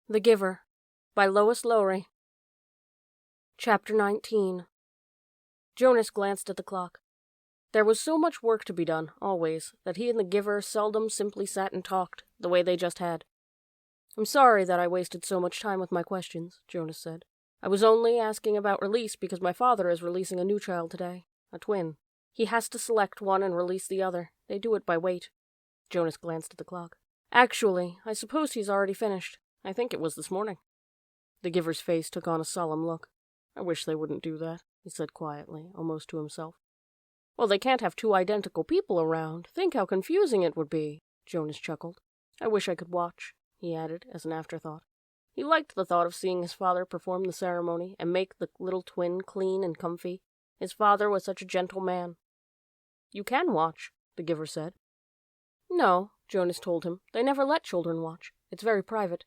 The Giver by Lois Lowry. Chapter 19. Jonas glanced at the clock. There was so much work to be done, always, that he and the Giver seldom simply sat and talked, the way they just had. "I'm sorry that I wasted so much time with my questions," Jonas said. "I was only asking about release because my father is releasing a new child today, a twin. He has to select one and release the other. They do it by weight." Jonas glanced at the clock. "Actually, I suppose he's already finished. I think it was this morning." The Giver's face took on a solemn look. "I wish they wouldn't do that," he said quietly, almost to himself. "Well, they can't have two identical people around. Think how confusing it would be," Jonas chuckled. "I wish I could watch," he added, as an afterthought. He liked the thought of seeing his father perform the ceremony and make the little twin clean and comfy. His father was such a gentle man. "You can watch," the Giver said. "No," Jonas told him. "They never let children watch. It's very private."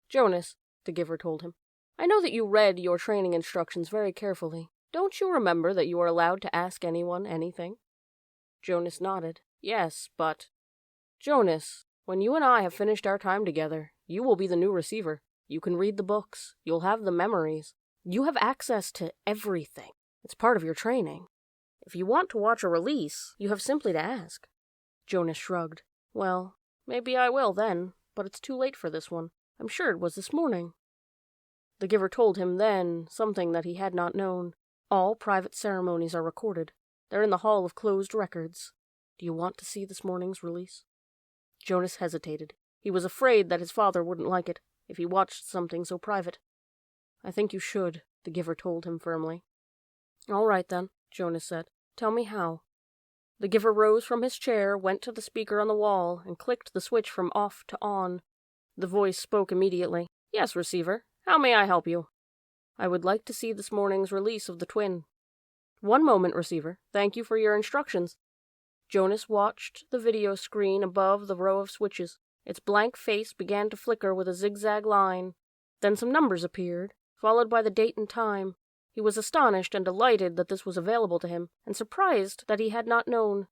"Jonas," the Giver told him, "I know that you read your training instructions very carefully. Don't you remember that you are allowed to ask anyone anything?" Jonas nodded. "Yes, but—" "Jonas, when you and I have finished our time together, you will be the new receiver. You can read the books. You'll have the memories. You have access to everything. It's part of your training. If you want to watch a release, you have simply to ask." Jonas shrugged. "Well, maybe I will then, but it's too late for this one. I'm sure it was this morning." The Giver told him then something that he had not known. All private ceremonies are recorded. They're in the Hall of Closed Records. Do you want to see this morning's release? Jonas hesitated. He was afraid that his father wouldn't like it, if he watched something so private. "I think you should," the Giver told him firmly. "All right then," Jonas said. "Tell me how." The Giver rose from his chair, went to the speaker on the wall, and clicked the switch from off to on. The voice spoke immediately. "Yes, receiver. How may I help you?" "I would like to see this morning's release of the twin." "One moment, receiver. Thank you for your instructions." Jonas watched the video screen above the row of switches. Its blank face began to flicker with a zigzag line. Then some numbers appeared, followed by the date and time. He was astonished and delighted that this was available to him, and surprised that he had not known.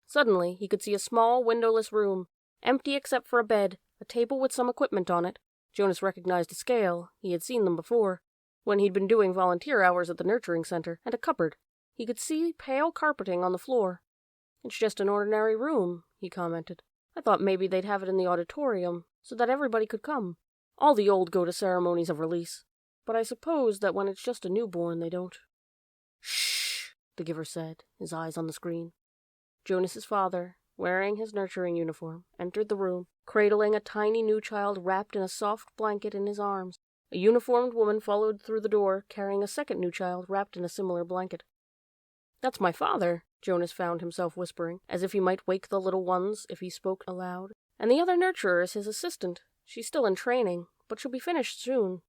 Suddenly, he could see a small, windowless room, empty except for a bed, a table with some equipment on it. Jonas recognized a scale. He had seen them before, when he'd been doing volunteer hours at the nurturing center, and a cupboard. He could see pale carpeting on the floor. "It's just an ordinary room," he commented. "I thought maybe they'd have it in the auditorium, so that everybody could come. All the old go to ceremonies of release. But I suppose that when it's just a newborn, they don't." "Shh," the Giver said, his eyes on the screen. Jonas's father, wearing his nurturing uniform, entered the room, cradling a tiny new child wrapped in a soft blanket in his arms. A uniformed woman followed through the door, carrying a second new child wrapped in a similar blanket. "That's my father," Jonas found himself whispering, as if he might wake the little ones if he spoke aloud. "And the other nurturer is his assistant. She's still in training, but she'll be finished soon."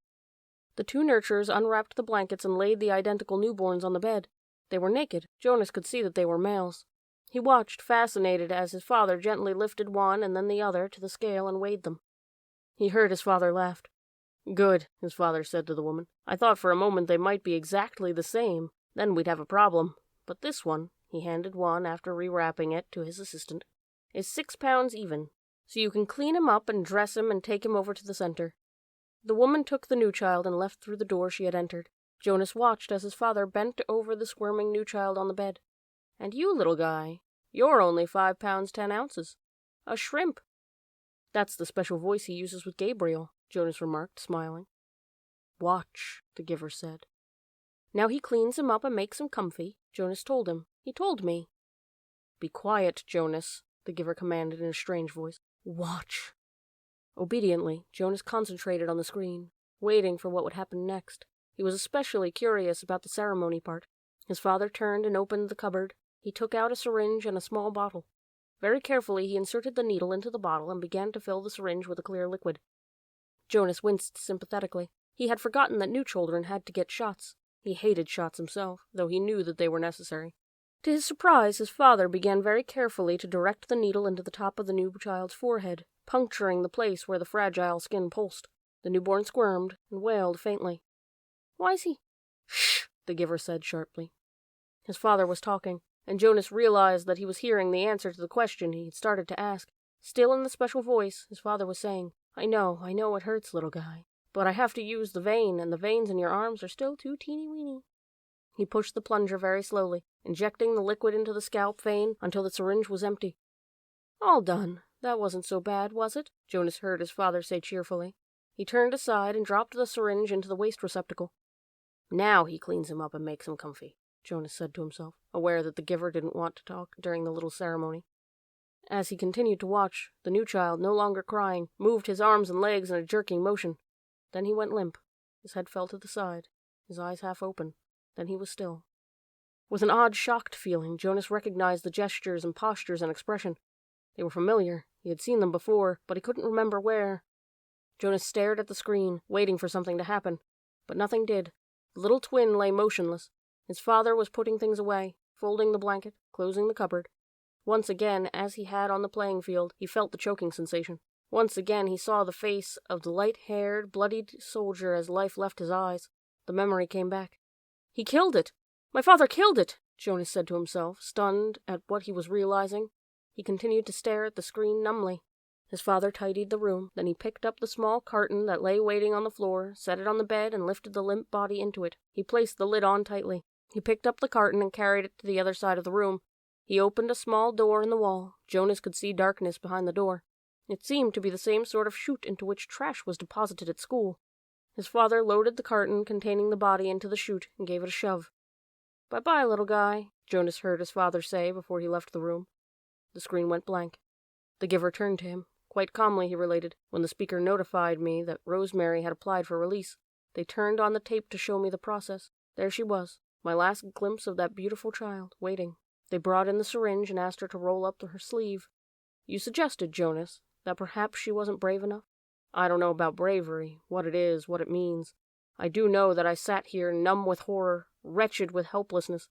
The two nurturers unwrapped the blankets and laid the identical newborns on the bed. They were naked. Jonas could see that they were males. He watched, fascinated, as his father gently lifted one and then the other to the scale and weighed them. He heard his father laugh. "Good," his father said to the woman. "I thought for a moment they might be exactly the same. Then we'd have a problem. But this one," he handed one after rewrapping it to his assistant, "is 6 pounds even. So you can clean him up and dress him and take him over to the center." The woman took the new child and left through the door she had entered. Jonas watched as his father bent over the squirming new child on the bed. "And you, little guy, you're only 5 pounds 10 ounces. A shrimp." "That's the special voice he uses with Gabriel," Jonas remarked, smiling. "Watch," the Giver said. "Now he cleans him up and makes him comfy," Jonas told him. "He told me." "Be quiet, Jonas," the Giver commanded in a strange voice. "Watch." Obediently, Jonas concentrated on the screen, waiting for what would happen next. He was especially curious about the ceremony part. His father turned and opened the cupboard. He took out a syringe and a small bottle. Very carefully, he inserted the needle into the bottle and began to fill the syringe with a clear liquid. Jonas winced sympathetically. He had forgotten that new children had to get shots. He hated shots himself, though he knew that they were necessary. To his surprise, his father began very carefully to direct the needle into the top of the new child's forehead, puncturing the place where the fragile skin pulsed. The newborn squirmed and wailed faintly. "Why is he—" "Shh," the Giver said sharply. His father was talking, and Jonas realized that he was hearing the answer to the question he had started to ask. Still in the special voice, his father was saying, I know it hurts, little guy. But I have to use the vein, and the veins in your arms are still too teeny-weeny. He pushed the plunger very slowly, injecting the liquid into the scalp vein until the syringe was empty. All done. That wasn't so bad, was it? Jonas heard his father say cheerfully. He turned aside and dropped the syringe into the waste receptacle. Now he cleans him up and makes him comfy, Jonas said to himself, aware that the giver didn't want to talk during the little ceremony. As he continued to watch, the new child, no longer crying, moved his arms and legs in a jerking motion. Then he went limp. His head fell to the side, his eyes half open. Then he was still. With an odd, shocked feeling, Jonas recognized the gestures and postures and expression. They were familiar. He had seen them before, but he couldn't remember where. Jonas stared at the screen, waiting for something to happen. But nothing did. The little twin lay motionless. His father was putting things away, folding the blanket, closing the cupboard. Once again, as he had on the playing field, he felt the choking sensation. Once again, he saw the face of the light-haired, bloodied soldier as life left his eyes. The memory came back. He killed it! My father killed it! Jonas said to himself, stunned at what he was realizing. He continued to stare at the screen numbly. His father tidied the room, then he picked up the small carton that lay waiting on the floor, set it on the bed, and lifted the limp body into it. He placed the lid on tightly. He picked up the carton and carried it to the other side of the room. He opened a small door in the wall. Jonas could see darkness behind the door. It seemed to be the same sort of chute into which trash was deposited at school. His father loaded the carton containing the body into the chute and gave it a shove. "Bye-bye, little guy," Jonas heard his father say before he left the room. The screen went blank. The giver turned to him. Quite calmly, he related, "When the speaker notified me that Rosemary had applied for release, they turned on the tape to show me the process. There she was, my last glimpse of that beautiful child, waiting. They brought in the syringe and asked her to roll up her sleeve. You suggested, Jonas, that perhaps she wasn't brave enough? I don't know about bravery, what it is, what it means. I do know that I sat here numb with horror, wretched with helplessness,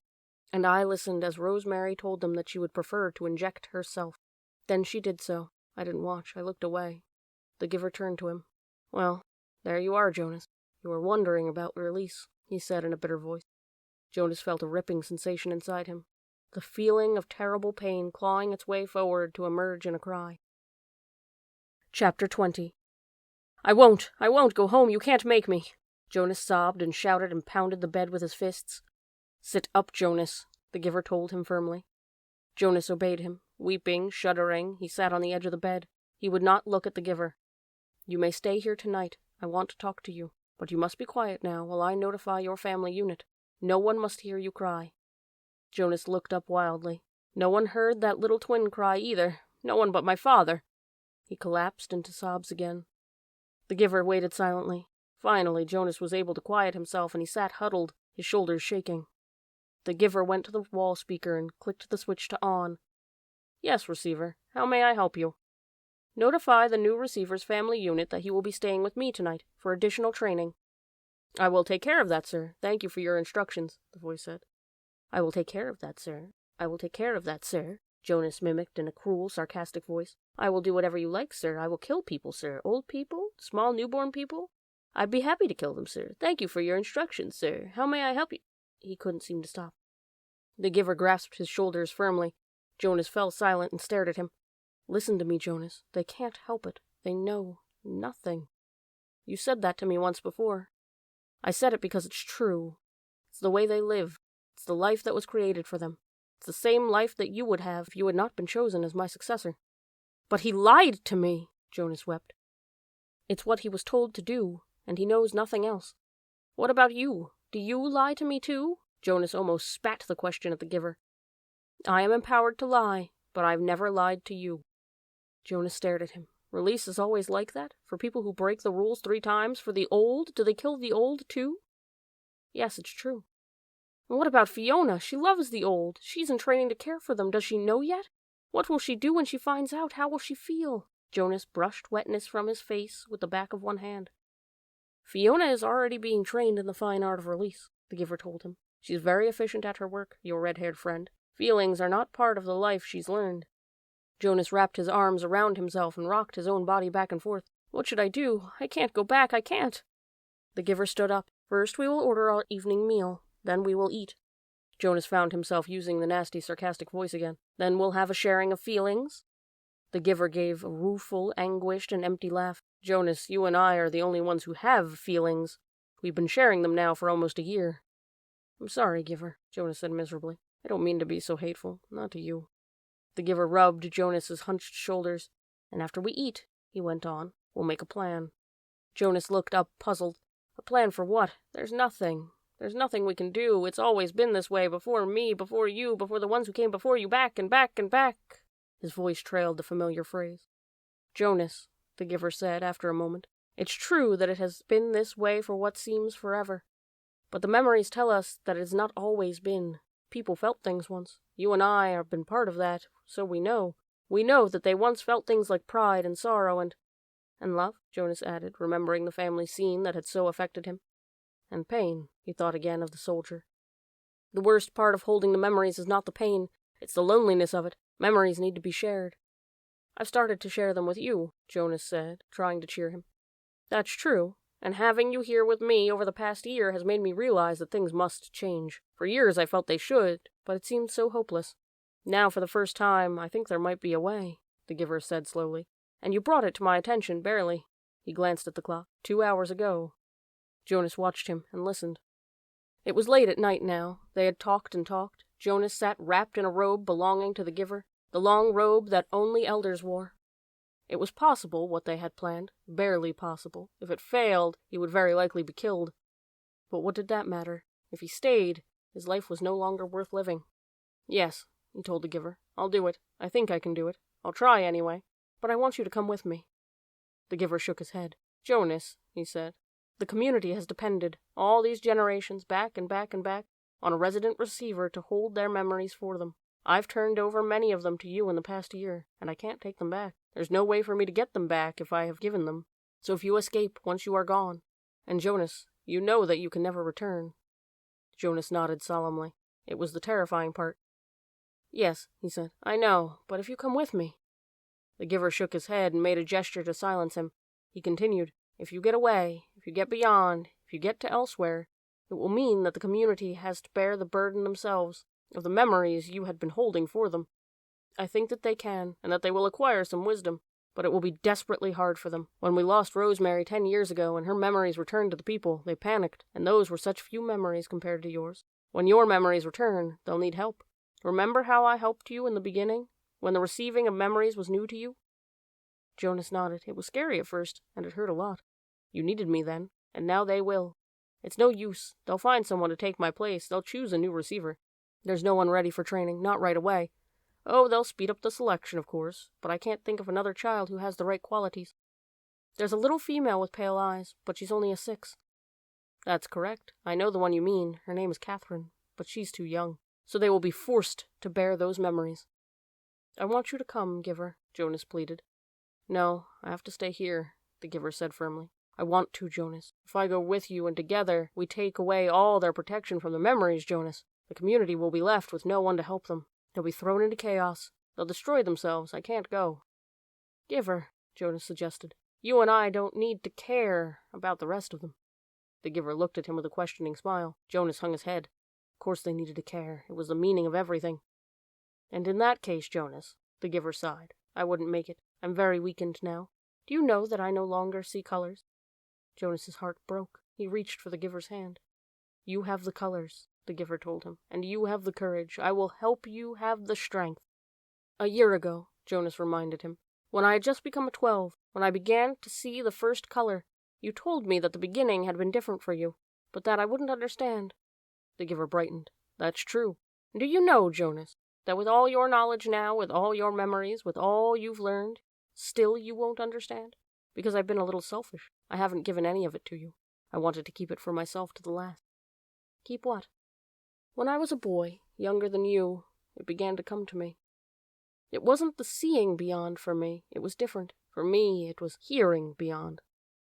and I listened as Rosemary told them that she would prefer to inject herself. Then she did so. I didn't watch. I looked away." The giver turned to him. "Well, there you are, Jonas. You were wondering about release," he said in a bitter voice. Jonas felt a ripping sensation inside him, the feeling of terrible pain clawing its way forward to emerge in a cry. Chapter 20. I won't go home. You can't make me." Jonas sobbed and shouted and pounded the bed with his fists. "Sit up, Jonas," the giver told him firmly. Jonas obeyed him. Weeping, shuddering, he sat on the edge of the bed. He would not look at the giver. "You may stay here tonight. I want to talk to you. But you must be quiet now while I notify your family unit. No one must hear you cry." Jonas looked up wildly. No one heard that little twin cry either. No one but my father. He collapsed into sobs again. The giver waited silently. Finally, Jonas was able to quiet himself, and he sat huddled, his shoulders shaking. The giver went to the wall speaker and clicked the switch to on. "Yes, receiver. How may I help you?" "Notify the new receiver's family unit that he will be staying with me tonight for additional training." "I will take care of that, sir. Thank you for your instructions," the voice said. "I will take care of that, sir. I will take care of that, sir," Jonas mimicked in a cruel, sarcastic voice. "I will do whatever you like, sir. I will kill people, sir. Old people? Small newborn people? I'd be happy to kill them, sir. Thank you for your instructions, sir. How may I help you?" He couldn't seem to stop. The giver grasped his shoulders firmly. Jonas fell silent and stared at him. "Listen to me, Jonas. They can't help it. They know nothing. You said that to me once before. I said it because it's true. It's the way they live. It's the life that was created for them. It's the same life that you would have if you had not been chosen as my successor." "But he lied to me," Jonas wept. "It's what he was told to do, and he knows nothing else. What about you? Do you lie to me too?" Jonas almost spat the question at the giver. "I am empowered to lie, but I've never lied to you." Jonas stared at him. "Release is always like that? For people who break the rules 3 times? For the old? Do they kill the old too?" "Yes, it's true." "And what about Fiona? She loves the old. She's in training to care for them. Does she know yet? What will she do when she finds out? How will she feel?" Jonas brushed wetness from his face with the back of one hand. "Fiona is already being trained in the fine art of release," the giver told him. "She's very efficient at her work, your red-haired friend. Feelings are not part of the life she's learned." Jonas wrapped his arms around himself and rocked his own body back and forth. "What should I do? I can't go back. I can't." The giver stood up. "First we will order our evening meal. Then we will eat." Jonas found himself using the nasty, sarcastic voice again. "Then we'll have a sharing of feelings." The giver gave a rueful, anguished, and empty laugh. Jonas, you and I are the only ones who have feelings. We've been sharing them now for almost a year." "I'm sorry, Giver," Jonas said miserably. "I don't mean to be so hateful, not to you." The Giver rubbed Jonas's hunched shoulders. "And after we eat," he went on, "we'll make a plan." Jonas looked up, puzzled. "A plan for what? There's nothing we can do. It's always been this way, before me, before you, before the ones who came before you, back and back and back." His voice trailed the familiar phrase. "Jonas," the Giver said after a moment, "it's true that it has been this way for what seems forever. But the memories tell us that it has not always been. People felt things once. You and I have been part of that, so we know. We know that they once felt things like pride and sorrow and love," Jonas added, remembering the family scene that had so affected him. "And pain," he thought again of the soldier. "The worst part of holding the memories is not the pain, it's the loneliness of it. Memories need to be shared." "I've started to share them with you," Jonas said, trying to cheer him. "That's true, and having you here with me over the past year has made me realize that things must change. For years I felt they should, but it seemed so hopeless. Now, for the first time, I think there might be a way," the Giver said slowly. "And you brought it to my attention, barely." He glanced at the clock. 2 hours ago. Jonas watched him and listened. It was late at night now. They had talked and talked. Jonas sat wrapped in a robe belonging to the Giver, the long robe that only elders wore. It was possible, what they had planned, barely possible. If it failed, he would very likely be killed. But what did that matter? If he stayed, his life was no longer worth living. "Yes," he told the Giver, "I'll do it. I think I can do it. I'll try anyway. But I want you to come with me." The Giver shook his head. "Jonas," he said, "the community has depended, all these generations, back and back and back, on a resident receiver to hold their memories for them. I've turned over many of them to you in the past year, and I can't take them back. There's no way for me to get them back if I have given them. So if you escape once you are gone, and Jonas, you know that you can never return." Jonas nodded solemnly. It was the terrifying part. "Yes," he said, "I know, but if you come with me." The Giver shook his head and made a gesture to silence him. He continued, "If you get away, if you get beyond, if you get to elsewhere, it will mean that the community has to bear the burden themselves of the memories you had been holding for them. I think that they can, and that they will acquire some wisdom, but it will be desperately hard for them. When we lost Rosemary 10 years ago and her memories returned to the people, they panicked, and those were such few memories compared to yours. When your memories return, they'll need help. Remember how I helped you in the beginning, when the receiving of memories was new to you?" Jonas nodded. "It was scary at first, and it hurt a lot. You needed me then, and now they will. It's no use. They'll find someone to take my place. They'll choose a new receiver. There's no one ready for training, not right away. Oh, they'll speed up the selection, of course, but I can't think of another child who has the right qualities. There's a little female with pale eyes, but she's only a 6. "That's correct. I know the one you mean. Her name is Catherine, but she's too young. So they will be forced to bear those memories." "I want you to come, Giver," Jonas pleaded. "No, I have to stay here," the Giver said firmly. "I want to, Jonas. If I go with you and together, we take away all their protection from the memories, Jonas. The community will be left with no one to help them. They'll be thrown into chaos. They'll destroy themselves. I can't go." "Giver," Jonas suggested, "you and I don't need to care about the rest of them." The Giver looked at him with a questioning smile. Jonas hung his head. Of course they needed to care. It was the meaning of everything. "And in that case, Jonas," the Giver sighed, "I wouldn't make it. I'm very weakened now. Do you know that I no longer see colors?" Jonas's heart broke. He reached for the Giver's hand. "You have the colors," the Giver told him, "and you have the courage. I will help you have the strength." "A year ago," Jonas reminded him, "when I had just become 12, when I began to see the first color, you told me that the beginning had been different for you, but that I wouldn't understand." The Giver brightened. "That's true. And do you know, Jonas, that with all your knowledge now, with all your memories, with all you've learned, still you won't understand? Because I've been a little selfish. I haven't given any of it to you. I wanted to keep it for myself to the last." "Keep what?" "When I was a boy, younger than you, it began to come to me. It wasn't the seeing beyond for me. It was different. For me, it was hearing beyond."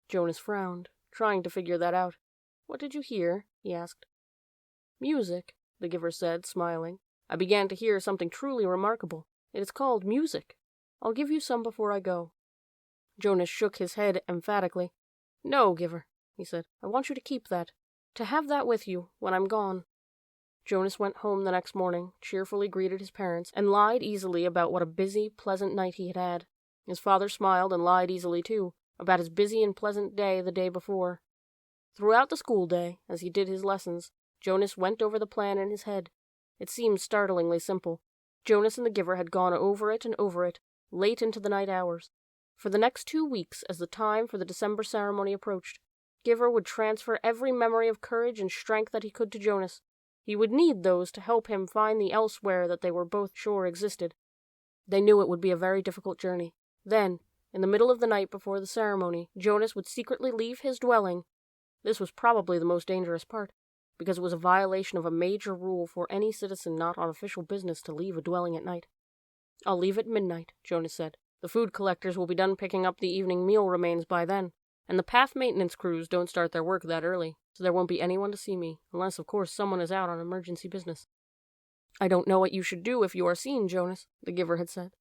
Jonas frowned, trying to figure that out. "What did you hear?" he asked. "Music," the Giver said, smiling. "I began to hear something truly remarkable. It is called music. I'll give you some before I go." Jonas shook his head emphatically. "No, Giver," he said. "I want you to keep that. To have that with you when I'm gone." Jonas went home the next morning, cheerfully greeted his parents, and lied easily about what a busy, pleasant night he had had. His father smiled and lied easily too. about his busy and pleasant day the day before. Throughout the school day, as he did his lessons, Jonas went over the plan in his head. It seemed startlingly simple. Jonas and the Giver had gone over it and over it, late into the night hours. For the next 2 weeks, as the time for the December ceremony approached, Giver would transfer every memory of courage and strength that he could to Jonas. He would need those to help him find the elsewhere that they were both sure existed. They knew it would be a very difficult journey. Then, in the middle of the night before the ceremony, Jonas would secretly leave his dwelling. This was probably the most dangerous part, because it was a violation of a major rule for any citizen not on official business to leave a dwelling at night. "I'll leave at midnight," Jonas said. "The food collectors will be done picking up the evening meal remains by then, and the path maintenance crews don't start their work that early, so there won't be anyone to see me, unless, of course, someone is out on emergency business." "I don't know what you should do if you are seen, Jonas," the Giver had said.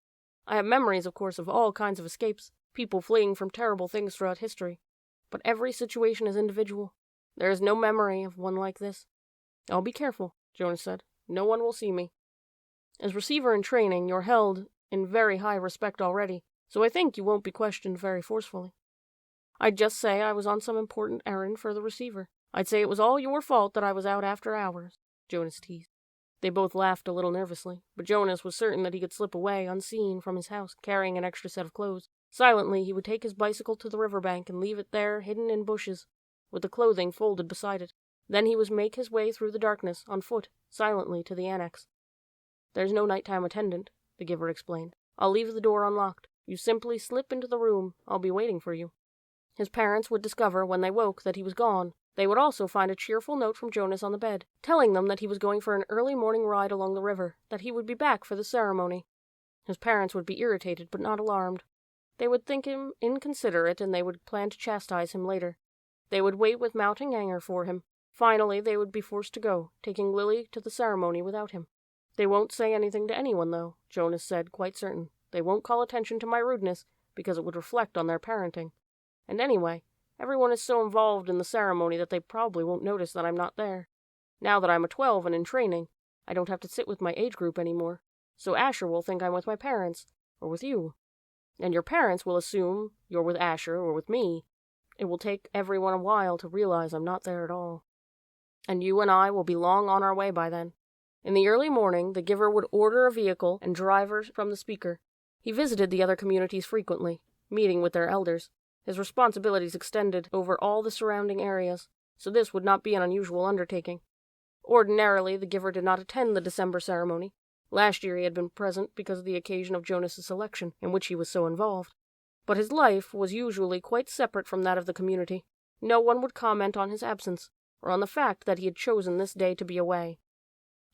"I have memories, of course, of all kinds of escapes, people fleeing from terrible things throughout history. But every situation is individual. There is no memory of one like this." "I'll be careful," Jonas said. "No one will see me. As receiver in training, you're held in very high respect already, so I think you won't be questioned very forcefully. I'd just say I was on some important errand for the receiver. I'd say it was all your fault that I was out after hours," Jonas teased. They both laughed a little nervously, but Jonas was certain that he could slip away unseen from his house, carrying an extra set of clothes. Silently, he would take his bicycle to the riverbank and leave it there, hidden in bushes, with the clothing folded beside it. Then he would make his way through the darkness, on foot, silently to the annex. "There's no nighttime attendant," the Giver explained. "I'll leave the door unlocked. You simply slip into the room. I'll be waiting for you." His parents would discover, when they woke, that he was gone. They would also find a cheerful note from Jonas on the bed, telling them that he was going for an early morning ride along the river, that he would be back for the ceremony. His parents would be irritated, but not alarmed. They would think him inconsiderate, and they would plan to chastise him later. They would wait with mounting anger for him. Finally, they would be forced to go, taking Lily to the ceremony without him. "They won't say anything to anyone, though," Jonas said, quite certain. "They won't call attention to my rudeness, because it would reflect on their parenting. And anyway, everyone is so involved in the ceremony that they probably won't notice that I'm not there. Now that I'm a 12 and in training, I don't have to sit with my age group anymore, so Asher will think I'm with my parents, or with you. And your parents will assume you're with Asher or with me. It will take everyone a while to realize I'm not there at all. And you and I will be long on our way by then." In the early morning, the Giver would order a vehicle and drivers from the speaker. He visited the other communities frequently, meeting with their elders. His responsibilities extended over all the surrounding areas, so this would not be an unusual undertaking. Ordinarily, the Giver did not attend the December ceremony. Last year he had been present because of the occasion of Jonas's election, in which he was so involved. But his life was usually quite separate from that of the community. No one would comment on his absence, or on the fact that he had chosen this day to be away.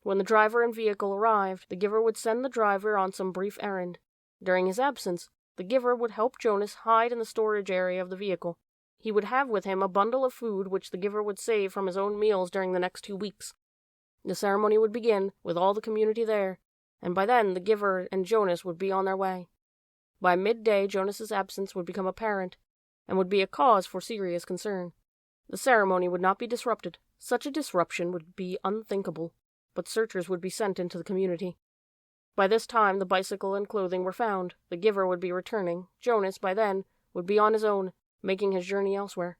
When the driver and vehicle arrived, the Giver would send the driver on some brief errand. During his absence, the Giver would help Jonas hide in the storage area of the vehicle. He would have with him a bundle of food which the Giver would save from his own meals during the next 2 weeks. The ceremony would begin, with all the community there, and by then the Giver and Jonas would be on their way. By midday, Jonas's absence would become apparent, and would be a cause for serious concern. The ceremony would not be disrupted. Such a disruption would be unthinkable, but searchers would be sent into the community. By this time, the bicycle and clothing were found. The Giver would be returning. Jonas, by then, would be on his own, making his journey elsewhere.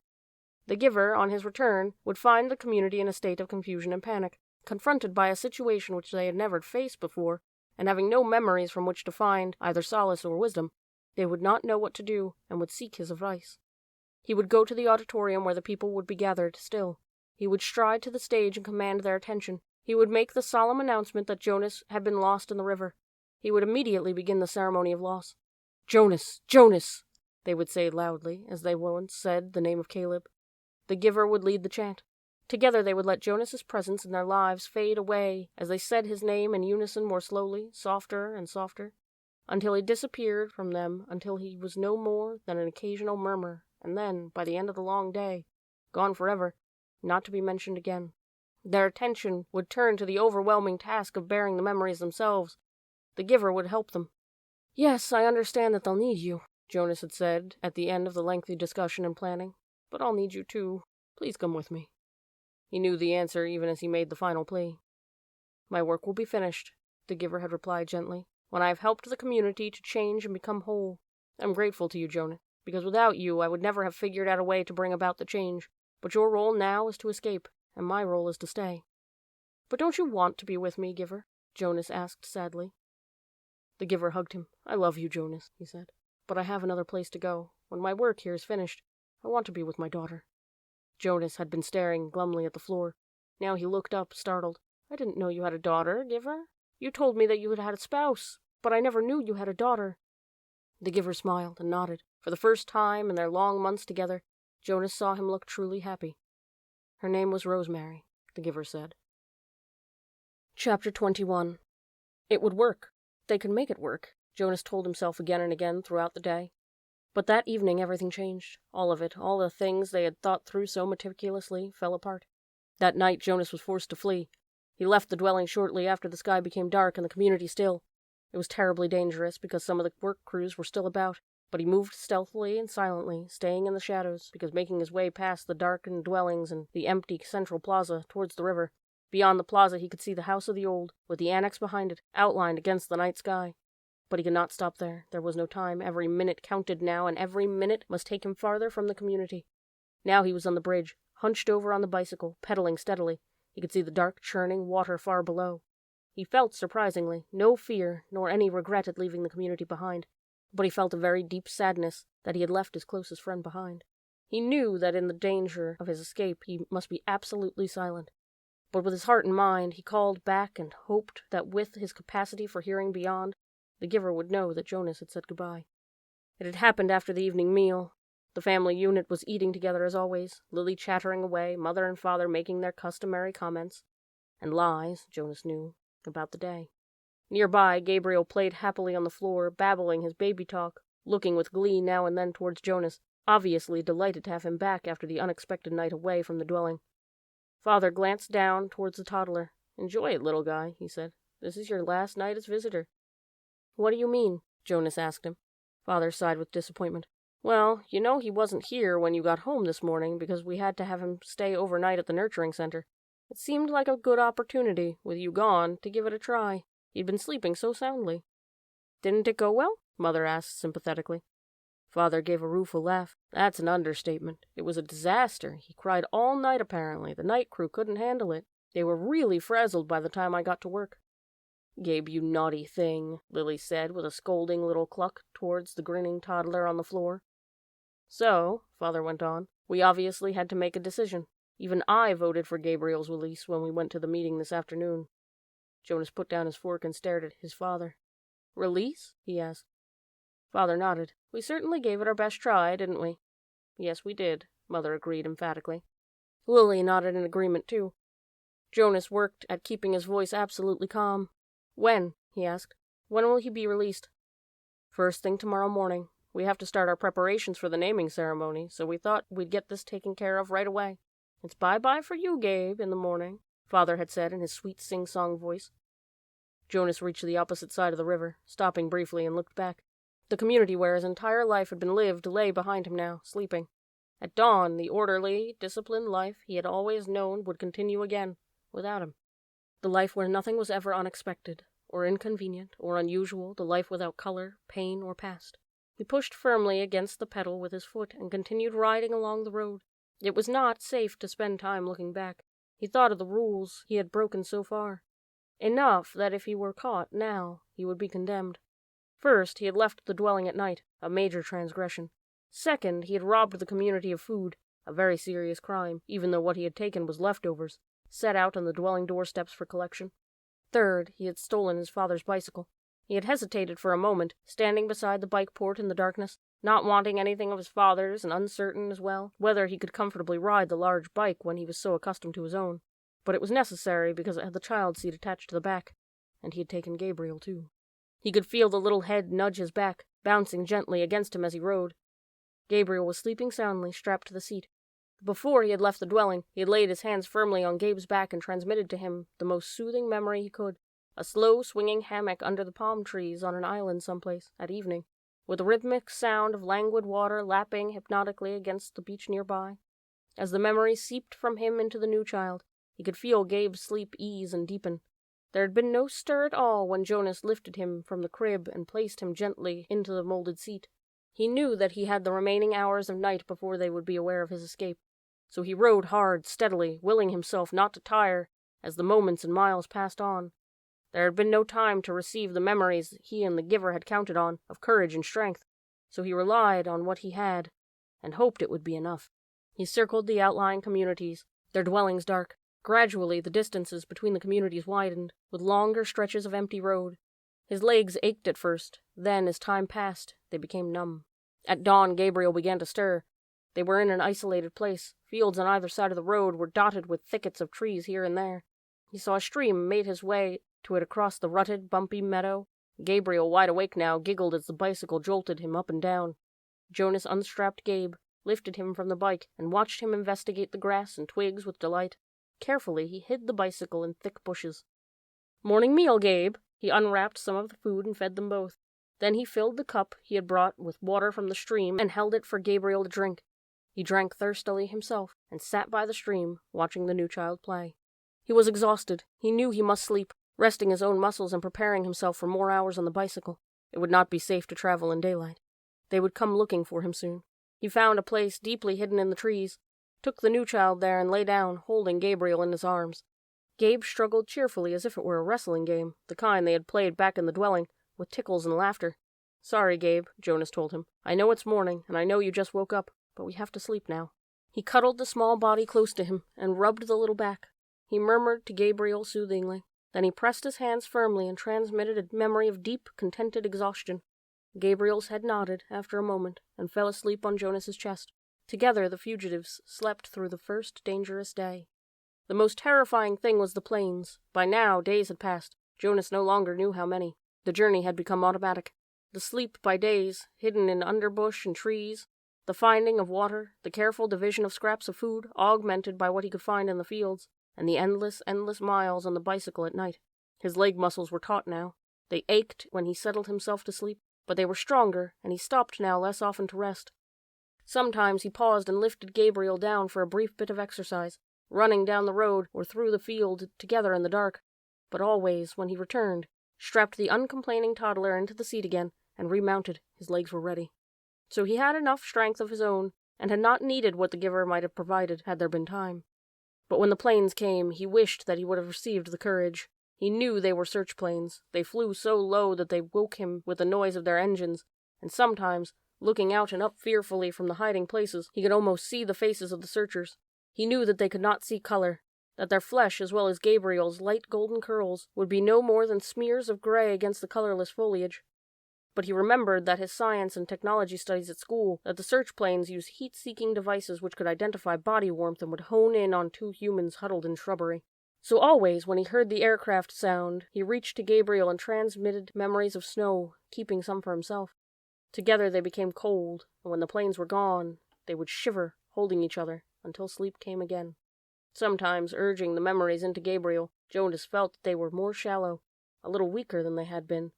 The Giver, on his return, would find the community in a state of confusion and panic, confronted by a situation which they had never faced before, and having no memories from which to find either solace or wisdom. They would not know what to do, and would seek his advice. He would go to the auditorium where the people would be gathered still. He would stride to the stage and command their attention. He would make the solemn announcement that Jonas had been lost in the river. He would immediately begin the ceremony of loss. "Jonas! Jonas!" they would say loudly, as they once said the name of Caleb. The Giver would lead the chant. Together they would let Jonas's presence in their lives fade away as they said his name in unison more slowly, softer and softer, until he disappeared from them, until he was no more than an occasional murmur, and then, by the end of the long day, gone forever, not to be mentioned again. Their attention would turn to the overwhelming task of bearing the memories themselves. The Giver would help them. "Yes, I understand that they'll need you," Jonas had said at the end of the lengthy discussion and planning. "But I'll need you too. Please come with me." He knew the answer even as he made the final plea. "My work will be finished," the Giver had replied gently, "when I have helped the community to change and become whole. I'm grateful to you, Jonas. because without you I would never have figured out a way to bring about the change. But your role now is to escape, and my role is to stay." "But don't you want to be with me, Giver?" Jonas asked sadly. The Giver hugged him. "I love you, Jonas," he said, "but I have another place to go. When my work here is finished, I want to be with my daughter." Jonas had been staring glumly at the floor. Now he looked up, startled. "I didn't know you had a daughter, Giver. You told me that you had had a spouse, but I never knew you had a daughter." The Giver smiled and nodded. For the first time in their long months together, Jonas saw him look truly happy. "Her name was Rosemary," the Giver said. Chapter 21. It would work. They could make it work, Jonas told himself again and again throughout the day. But that evening everything changed. All of it, all the things they had thought through so meticulously, fell apart. That night Jonas was forced to flee. He left the dwelling shortly after the sky became dark and the community still. It was terribly dangerous because some of the work crews were still about, but he moved stealthily and silently, staying in the shadows, because making his way past the darkened dwellings and the empty central plaza towards the river. Beyond the plaza he could see the House of the Old, with the annex behind it, outlined against the night sky. But he could not stop there. There was no time. Every minute counted now, and every minute must take him farther from the community. Now he was on the bridge, hunched over on the bicycle, pedaling steadily. He could see the dark, churning water far below. He felt, surprisingly, no fear nor any regret at leaving the community behind, but he felt a very deep sadness that he had left his closest friend behind. He knew that in the danger of his escape he must be absolutely silent. But with his heart and mind, he called back and hoped that with his capacity for hearing beyond, the Giver would know that Jonas had said goodbye. It had happened after the evening meal. The family unit was eating together as always, Lily chattering away, mother and father making their customary comments, and lies, Jonas knew, about the day. Nearby, Gabriel played happily on the floor, babbling his baby talk, looking with glee now and then towards Jonas, obviously delighted to have him back after the unexpected night away from the dwelling. Father glanced down towards the toddler. "Enjoy it, little guy," he said. "This is your last night as visitor." "What do you mean?" Jonas asked him. Father sighed with disappointment. "Well, you know he wasn't here when you got home this morning because we had to have him stay overnight at the nurturing center. It seemed like a good opportunity, with you gone, to give it a try. He'd been sleeping so soundly." "Didn't it go well?" Mother asked sympathetically. Father gave a rueful laugh. "That's an understatement. It was a disaster. He cried all night apparently. The night crew couldn't handle it. They were really frazzled by the time I got to work." "Gabe, you naughty thing," Lily said with a scolding little cluck towards the grinning toddler on the floor. "So," Father went on, "we obviously had to make a decision. Even I voted for Gabriel's release when we went to the meeting this afternoon." Jonas put down his fork and stared at his father. "Release?" he asked. Father nodded. "We certainly gave it our best try, didn't we?" "Yes, we did," Mother agreed emphatically. Lily nodded in agreement, too. Jonas worked at keeping his voice absolutely calm. "When?" he asked. "When will he be released?" "First thing tomorrow morning. We have to start our preparations for the naming ceremony, so we thought we'd get this taken care of right away." "It's bye-bye for you, Gabe, in the morning," Father had said in his sweet sing-song voice. Jonas reached the opposite side of the river, stopping briefly and looked back. The community where his entire life had been lived lay behind him now, sleeping. At dawn, the orderly, disciplined life he had always known would continue again, without him. The life where nothing was ever unexpected, or inconvenient, or unusual, the life without color, pain, or past. He pushed firmly against the pedal with his foot and continued riding along the road. It was not safe to spend time looking back. He thought of the rules he had broken so far. Enough that if he were caught now, he would be condemned. First, he had left the dwelling at night, a major transgression. Second, he had robbed the community of food, a very serious crime, even though what he had taken was leftovers, set out on the dwelling doorsteps for collection. Third, he had stolen his father's bicycle. He had hesitated for a moment, standing beside the bike port in the darkness, not wanting anything of his father's and uncertain as well whether he could comfortably ride the large bike when he was so accustomed to his own. But it was necessary because it had the child seat attached to the back, and he had taken Gabriel too. He could feel the little head nudge his back, bouncing gently against him as he rode. Gabriel was sleeping soundly, strapped to the seat. Before he had left the dwelling, he had laid his hands firmly on Gabe's back and transmitted to him the most soothing memory he could. A slow, swinging hammock under the palm trees on an island someplace, at evening, with a rhythmic sound of languid water lapping hypnotically against the beach nearby. As the memory seeped from him into the new child, he could feel Gabe's sleep ease and deepen. There had been no stir at all when Jonas lifted him from the crib and placed him gently into the molded seat. He knew that he had the remaining hours of night before they would be aware of his escape, so he rode hard, steadily, willing himself not to tire as the moments and miles passed on. There had been no time to receive the memories he and the giver had counted on, of courage and strength, so he relied on what he had, and hoped it would be enough. He circled the outlying communities, their dwellings dark. Gradually, the distances between the communities widened, with longer stretches of empty road. His legs ached at first, then, as time passed, they became numb. At dawn, Gabriel began to stir. They were in an isolated place. Fields on either side of the road were dotted with thickets of trees here and there. He saw a stream and made his way to it across the rutted, bumpy meadow. Gabriel, wide awake now, giggled as the bicycle jolted him up and down. Jonas unstrapped Gabe, lifted him from the bike, and watched him investigate the grass and twigs with delight. Carefully, he hid the bicycle in thick bushes. "Morning meal, Gabe." He unwrapped some of the food and fed them both. Then he filled the cup he had brought with water from the stream and held it for Gabriel to drink. He drank thirstily himself and sat by the stream, watching the new child play. He was exhausted. He knew he must sleep, resting his own muscles and preparing himself for more hours on the bicycle. It would not be safe to travel in daylight. They would come looking for him soon. He found a place deeply hidden in the trees, took the new child there and lay down, holding Gabriel in his arms. Gabe struggled cheerfully as if it were a wrestling game, the kind they had played back in the dwelling, with tickles and laughter. "Sorry, Gabe," Jonas told him. "I know it's morning, and I know you just woke up, but we have to sleep now." He cuddled the small body close to him and rubbed the little back. He murmured to Gabriel soothingly. Then he pressed his hands firmly and transmitted a memory of deep, contented exhaustion. Gabriel's head nodded after a moment and fell asleep on Jonas's chest. Together the fugitives slept through the first dangerous day. The most terrifying thing was the plains. By now, days had passed. Jonas no longer knew how many. The journey had become automatic. The sleep by days, hidden in underbush and trees, the finding of water, the careful division of scraps of food, augmented by what he could find in the fields, and the endless miles on the bicycle at night. His leg muscles were taut now. They ached when he settled himself to sleep, but they were stronger, and he stopped now less often to rest. Sometimes he paused and lifted Gabriel down for a brief bit of exercise, running down the road or through the field together in the dark. But always, when he returned, strapped the uncomplaining toddler into the seat again, and remounted. His legs were ready. So he had enough strength of his own, and had not needed what the giver might have provided had there been time. But when the planes came, he wished that he would have received the courage. He knew they were search planes. They flew so low that they woke him with the noise of their engines, and sometimes, looking out and up fearfully from the hiding places, he could almost see the faces of the searchers. He knew that they could not see color, that their flesh, as well as Gabriel's light golden curls, would be no more than smears of gray against the colorless foliage. But he remembered that his science and technology studies at school, that the search planes used heat-seeking devices which could identify body warmth and would hone in on two humans huddled in shrubbery. So always, when he heard the aircraft sound, he reached to Gabriel and transmitted memories of snow, keeping some for himself. Together they became cold, and when the planes were gone, they would shiver, holding each other, until sleep came again. Sometimes, urging the memories into Gabriel, Jonas felt that they were more shallow, a little weaker than they had been.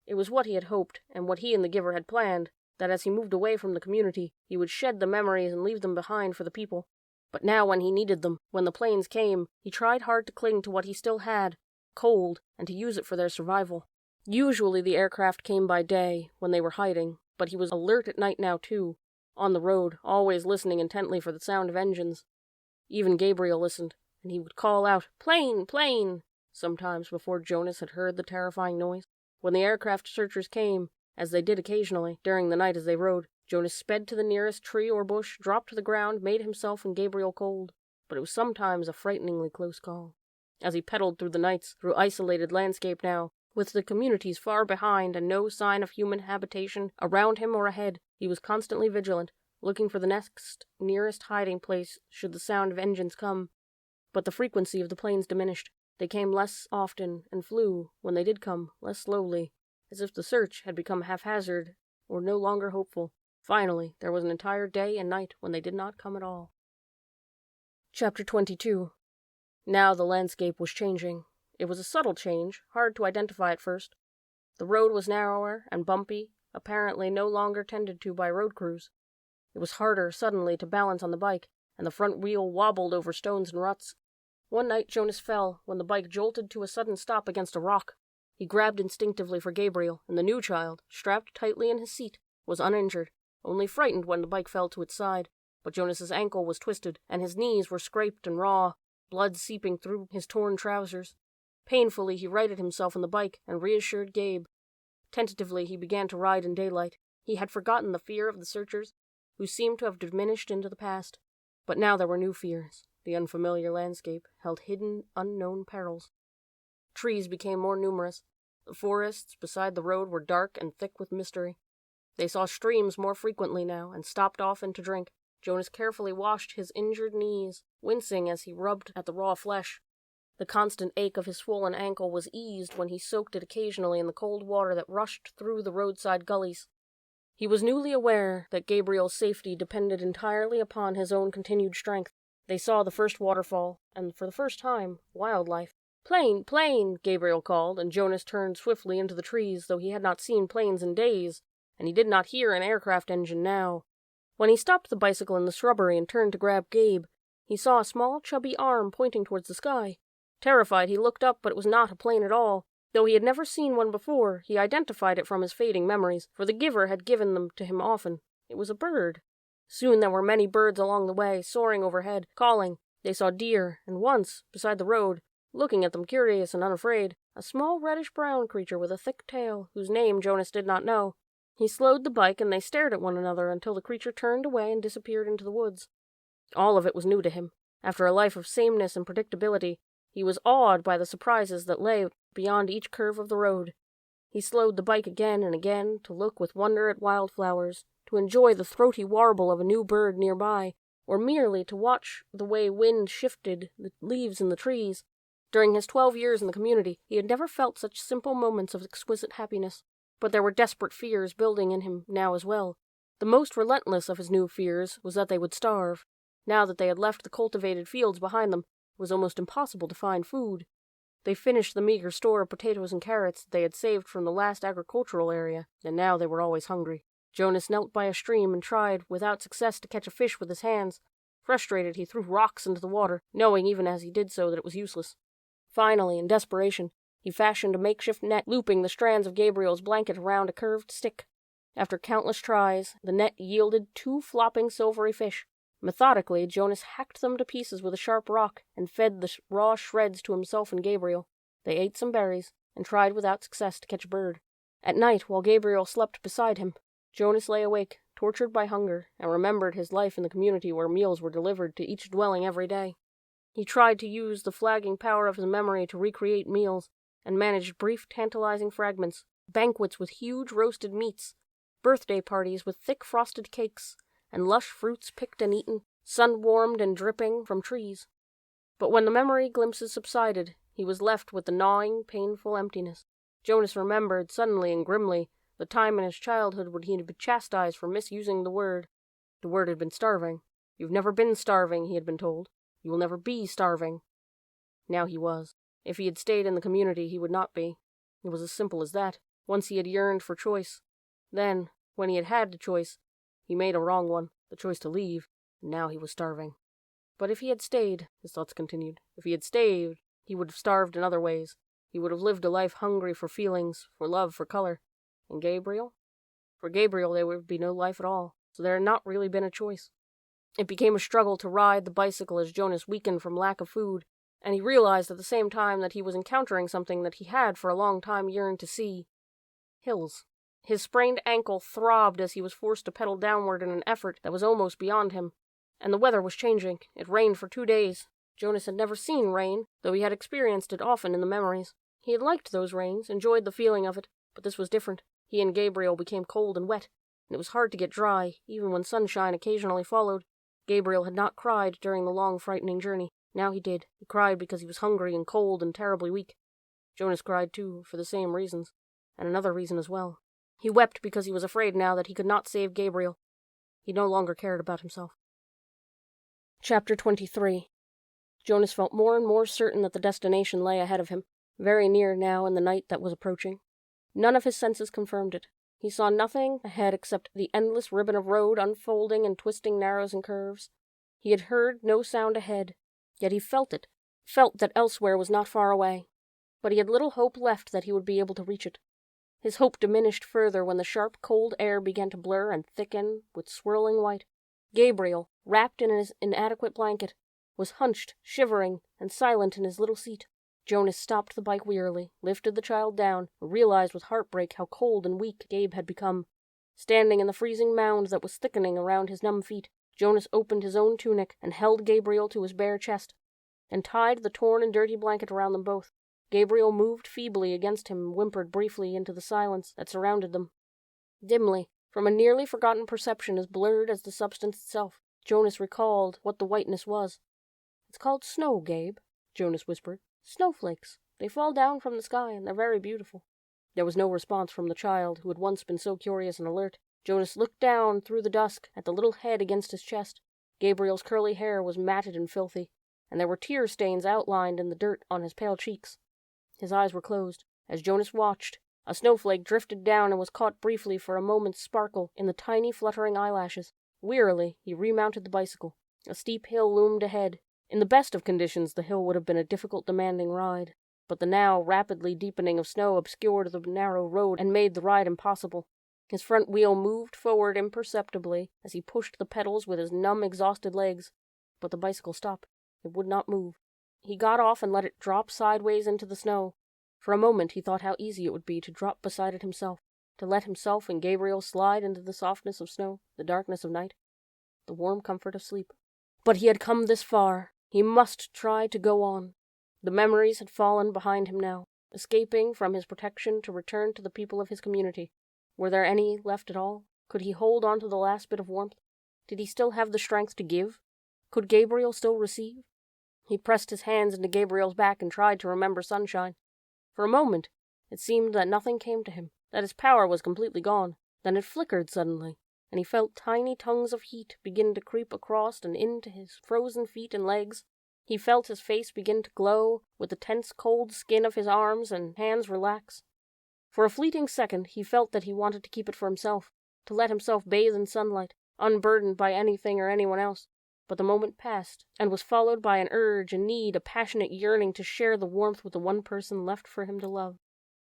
It was what he had hoped, and what he and the giver had planned, that as he moved away from the community, he would shed the memories and leave them behind for the people. But now when he needed them, when the planes came, he tried hard to cling to what he still had, cold, and to use it for their survival. Usually the aircraft came by day, when they were hiding, but he was alert at night now too, on the road, always listening intently for the sound of engines. Even Gabriel listened, and he would call out, "Plane! Plane!" sometimes before Jonas had heard the terrifying noise. When the aircraft searchers came, as they did occasionally, during the night as they rode, Jonas sped to the nearest tree or bush, dropped to the ground, made himself and Gabriel cold. But it was sometimes a frighteningly close call. As he pedaled through the nights, through isolated landscape now, with the communities far behind and no sign of human habitation around him or ahead, he was constantly vigilant, looking for the next nearest hiding place should the sound of engines come. But the frequency of the planes diminished. They came less often and flew, when they did come, less slowly, as if the search had become haphazard or no longer hopeful. Finally, there was an entire day and night when they did not come at all. Chapter 22. Now the landscape was changing. It was a subtle change, hard to identify at first. The road was narrower and bumpy, apparently no longer tended to by road crews. It was harder suddenly to balance on the bike, and the front wheel wobbled over stones and ruts. One night Jonas fell when the bike jolted to a sudden stop against a rock. He grabbed instinctively for Gabriel, and the new child, strapped tightly in his seat, was uninjured. only frightened when the bike fell to its side. But Jonas's ankle was twisted, and his knees were scraped and raw, blood seeping through his torn trousers. Painfully, he righted himself on the bike and reassured Gabe. Tentatively, he began to ride in daylight. He had forgotten the fear of the searchers, who seemed to have diminished into the past. But now there were new fears. The unfamiliar landscape held hidden, unknown perils. Trees became more numerous. The forests beside the road were dark and thick with mystery. They saw streams more frequently now, and stopped often to drink. Jonas carefully washed his injured knees, wincing as he rubbed at the raw flesh. The constant ache of his swollen ankle was eased when he soaked it occasionally in the cold water that rushed through the roadside gullies. He was newly aware that Gabriel's safety depended entirely upon his own continued strength. They saw the first waterfall, and for the first time, wildlife. "Plane! Plane!" Gabriel called, and Jonas turned swiftly into the trees, though he had not seen planes in days, and he did not hear an aircraft engine now. When he stopped the bicycle in the shrubbery and turned to grab Gabe, he saw a small, chubby arm pointing towards the sky. Terrified, he looked up, but it was not a plane at all. Though he had never seen one before, he identified it from his fading memories, for the giver had given them to him often. It was a bird. Soon there were many birds along the way, soaring overhead, calling. They saw deer, and once, beside the road, looking at them curious and unafraid, a small reddish-brown creature with a thick tail, whose name Jonas did not know. He slowed the bike, and they stared at one another until the creature turned away and disappeared into the woods. All of it was new to him. After a life of sameness and predictability, he was awed by the surprises that lay beyond each curve of the road. He slowed the bike again and again to look with wonder at wildflowers, to enjoy the throaty warble of a new bird nearby, or merely to watch the way wind shifted the leaves in the trees. During his 12 years in the community, he had never felt such simple moments of exquisite happiness. But there were desperate fears building in him now as well. The most relentless of his new fears was that they would starve. Now that they had left the cultivated fields behind them, it was almost impossible to find food. They finished the meager store of potatoes and carrots that they had saved from the last agricultural area, and now they were always hungry. Jonas knelt by a stream and tried, without success, to catch a fish with his hands. Frustrated, he threw rocks into the water, knowing even as he did so that it was useless. Finally, in desperation, he fashioned a makeshift net, looping the strands of Gabriel's blanket around a curved stick. After countless tries, the net yielded 2 flopping silvery fish. Methodically, Jonas hacked them to pieces with a sharp rock and fed the raw shreds to himself and Gabriel. They ate some berries and tried without success to catch a bird. At night, while Gabriel slept beside him, Jonas lay awake, tortured by hunger, and remembered his life in the community where meals were delivered to each dwelling every day. He tried to use the flagging power of his memory to recreate meals, and managed brief, tantalizing fragments, banquets with huge roasted meats, birthday parties with thick frosted cakes, and lush fruits picked and eaten, sun-warmed and dripping from trees. But when the memory glimpses subsided, he was left with the gnawing, painful emptiness. Jonas remembered, suddenly and grimly, the time in his childhood when he had been chastised for misusing the word. The word had been starving. "You've never been starving," he had been told. "You will never be starving." Now he was. If he had stayed in the community, he would not be. It was as simple as that. Once he had yearned for choice. Then, when he had had the choice, he made a wrong one, the choice to leave, and now he was starving. But if he had stayed, his thoughts continued, if he had stayed, he would have starved in other ways. He would have lived a life hungry for feelings, for love, for color. And Gabriel? For Gabriel, there would be no life at all, so there had not really been a choice. It became a struggle to ride the bicycle as Jonas weakened from lack of food, and he realized at the same time that he was encountering something that he had for a long time yearned to see. Hills. His sprained ankle throbbed as he was forced to pedal downward in an effort that was almost beyond him. And the weather was changing. It rained for 2 days. Jonas had never seen rain, though he had experienced it often in the memories. He had liked those rains, enjoyed the feeling of it, but this was different. He and Gabriel became cold and wet, and it was hard to get dry, even when sunshine occasionally followed. Gabriel had not cried during the long, frightening journey. Now he did. He cried because he was hungry and cold and terribly weak. Jonas cried too, for the same reasons, and another reason as well. He wept because he was afraid now that he could not save Gabriel. He no longer cared about himself. Chapter 23. Jonas felt more and more certain that the destination lay ahead of him, very near now in the night that was approaching. None of his senses confirmed it. He saw nothing ahead except the endless ribbon of road unfolding and twisting narrows and curves. He had heard no sound ahead, yet he felt it, felt that elsewhere was not far away. But he had little hope left that he would be able to reach it. His hope diminished further when the sharp, cold air began to blur and thicken with swirling white. Gabriel, wrapped in his inadequate blanket, was hunched, shivering, and silent in his little seat. Jonas stopped the bike wearily, lifted the child down, and realized with heartbreak how cold and weak Gabe had become. Standing in the freezing mound that was thickening around his numb feet, Jonas opened his own tunic and held Gabriel to his bare chest, and tied the torn and dirty blanket around them both. Gabriel moved feebly against him and whimpered briefly into the silence that surrounded them. Dimly, from a nearly forgotten perception as blurred as the substance itself, Jonas recalled what the whiteness was. "It's called snow, Gabe," Jonas whispered. "Snowflakes. They fall down from the sky, and they're very beautiful." There was no response from the child, who had once been so curious and alert. Jonas looked down through the dusk at the little head against his chest. Gabriel's curly hair was matted and filthy, and there were tear stains outlined in the dirt on his pale cheeks. His eyes were closed. As Jonas watched, a snowflake drifted down and was caught briefly for a moment's sparkle in the tiny fluttering eyelashes. Wearily, he remounted the bicycle. A steep hill loomed ahead. In the best of conditions, the hill would have been a difficult, demanding ride, but the now rapidly deepening of snow obscured the narrow road and made the ride impossible. His front wheel moved forward imperceptibly as he pushed the pedals with his numb, exhausted legs, but the bicycle stopped. It would not move. He got off and let it drop sideways into the snow. For a moment he thought how easy it would be to drop beside it himself, to let himself and Gabriel slide into the softness of snow, the darkness of night, the warm comfort of sleep. But he had come this far. He must try to go on. The memories had fallen behind him now, escaping from his protection to return to the people of his community. Were there any left at all? Could he hold on to the last bit of warmth? Did he still have the strength to give? Could Gabriel still receive? He pressed his hands into Gabriel's back and tried to remember sunshine. For a moment, it seemed that nothing came to him, that his power was completely gone. Then it flickered suddenly, and he felt tiny tongues of heat begin to creep across and into his frozen feet and legs. He felt his face begin to glow, with the tense cold skin of his arms and hands relax. For a fleeting second, he felt that he wanted to keep it for himself, to let himself bathe in sunlight, unburdened by anything or anyone else. But the moment passed, and was followed by an urge, a need, a passionate yearning to share the warmth with the one person left for him to love.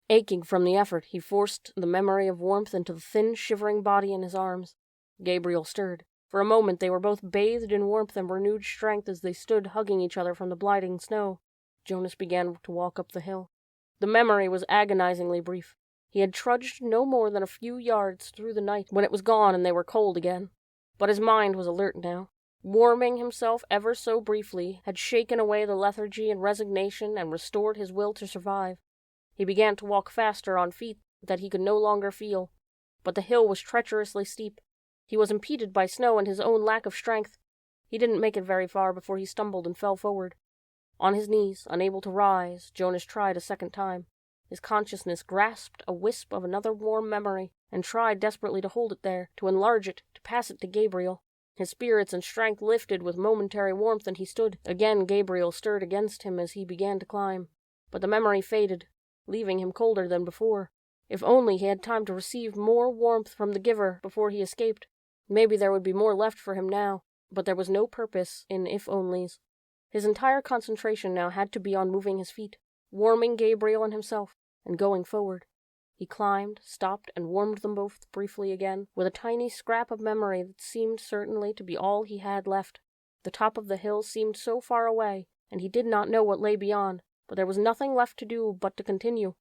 Aching from the effort, he forced the memory of warmth into the thin, shivering body in his arms. Gabriel stirred. For a moment they were both bathed in warmth and renewed strength as they stood hugging each other from the blinding snow. Jonas began to walk up the hill. The memory was agonizingly brief. He had trudged no more than a few yards through the night when it was gone and they were cold again. But his mind was alert now. Warming himself ever so briefly had shaken away the lethargy and resignation and restored his will to survive. He began to walk faster on feet that he could no longer feel, but the hill was treacherously steep. He was impeded by snow and his own lack of strength. He didn't make it very far before he stumbled and fell forward. On his knees, unable to rise, Jonas tried a second time. His consciousness grasped a wisp of another warm memory and tried desperately to hold it there, to enlarge it, to pass it to Gabriel. His spirits and strength lifted with momentary warmth, and he stood. Again Gabriel stirred against him as he began to climb. But the memory faded, leaving him colder than before. If only he had time to receive more warmth from the giver before he escaped. Maybe there would be more left for him now, but there was no purpose in if-onlys. His entire concentration now had to be on moving his feet, warming Gabriel and himself, and going forward. He climbed, stopped, and warmed them both briefly again, with a tiny scrap of memory that seemed certainly to be all he had left. The top of the hill seemed so far away, and he did not know what lay beyond, but there was nothing left to do but to continue.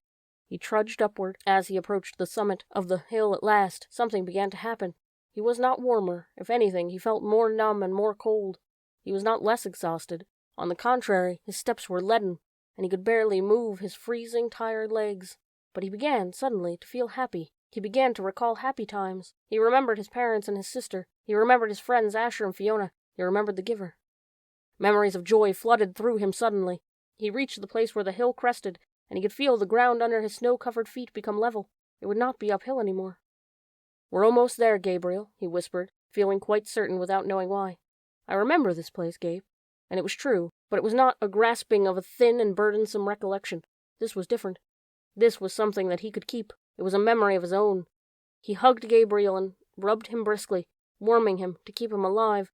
He trudged upward. As he approached the summit of the hill at last, something began to happen. He was not warmer. If anything, he felt more numb and more cold. He was not less exhausted. On the contrary, his steps were leaden, and he could barely move his freezing, tired legs. But he began, suddenly, to feel happy. He began to recall happy times. He remembered his parents and his sister. He remembered his friends Asher and Fiona. He remembered the giver. Memories of joy flooded through him suddenly. He reached the place where the hill crested, and he could feel the ground under his snow-covered feet become level. It would not be uphill anymore. "We're almost there, Gabriel," he whispered, feeling quite certain without knowing why. "I remember this place, Gabe." And it was true, but it was not a grasping of a thin and burdensome recollection. This was different. This was something that he could keep. It was a memory of his own. He hugged Gabriel and rubbed him briskly, warming him to keep him alive.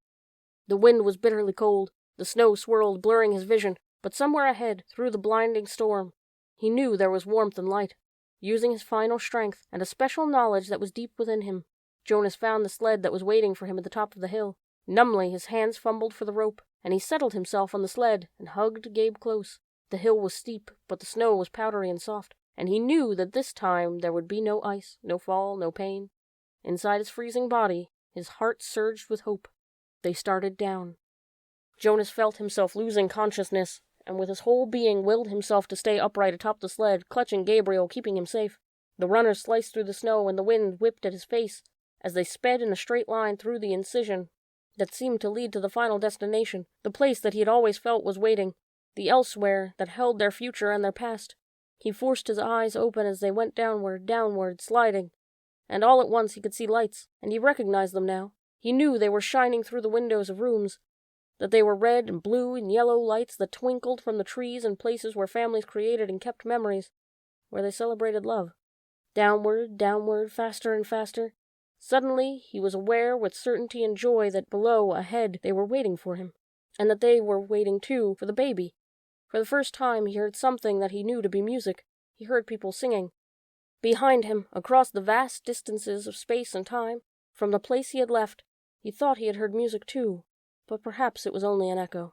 The wind was bitterly cold. The snow swirled, blurring his vision, but somewhere ahead, through the blinding storm, he knew there was warmth and light. Using his final strength and a special knowledge that was deep within him, Jonas found the sled that was waiting for him at the top of the hill. Numbly, his hands fumbled for the rope, and he settled himself on the sled and hugged Gabe close. The hill was steep, but the snow was powdery and soft, and he knew that this time there would be no ice, no fall, no pain. Inside his freezing body, his heart surged with hope. They started down. Jonas felt himself losing consciousness, and with his whole being willed himself to stay upright atop the sled, clutching Gabriel, keeping him safe. The runners sliced through the snow, and the wind whipped at his face as they sped in a straight line through the incision that seemed to lead to the final destination, the place that he had always felt was waiting, the elsewhere that held their future and their past. He forced his eyes open as they went downward, sliding, and all at once he could see lights, and he recognized them now. He knew they were shining through the windows of rooms, that they were red and blue and yellow lights that twinkled from the trees and places where families created and kept memories, where they celebrated love. Downward, faster and faster. Suddenly, he was aware with certainty and joy that below, ahead, they were waiting for him, and that they were waiting, too, for the baby. For the first time, he heard something that he knew to be music. He heard people singing. Behind him, across the vast distances of space and time, from the place he had left, he thought he had heard music, too, but perhaps it was only an echo.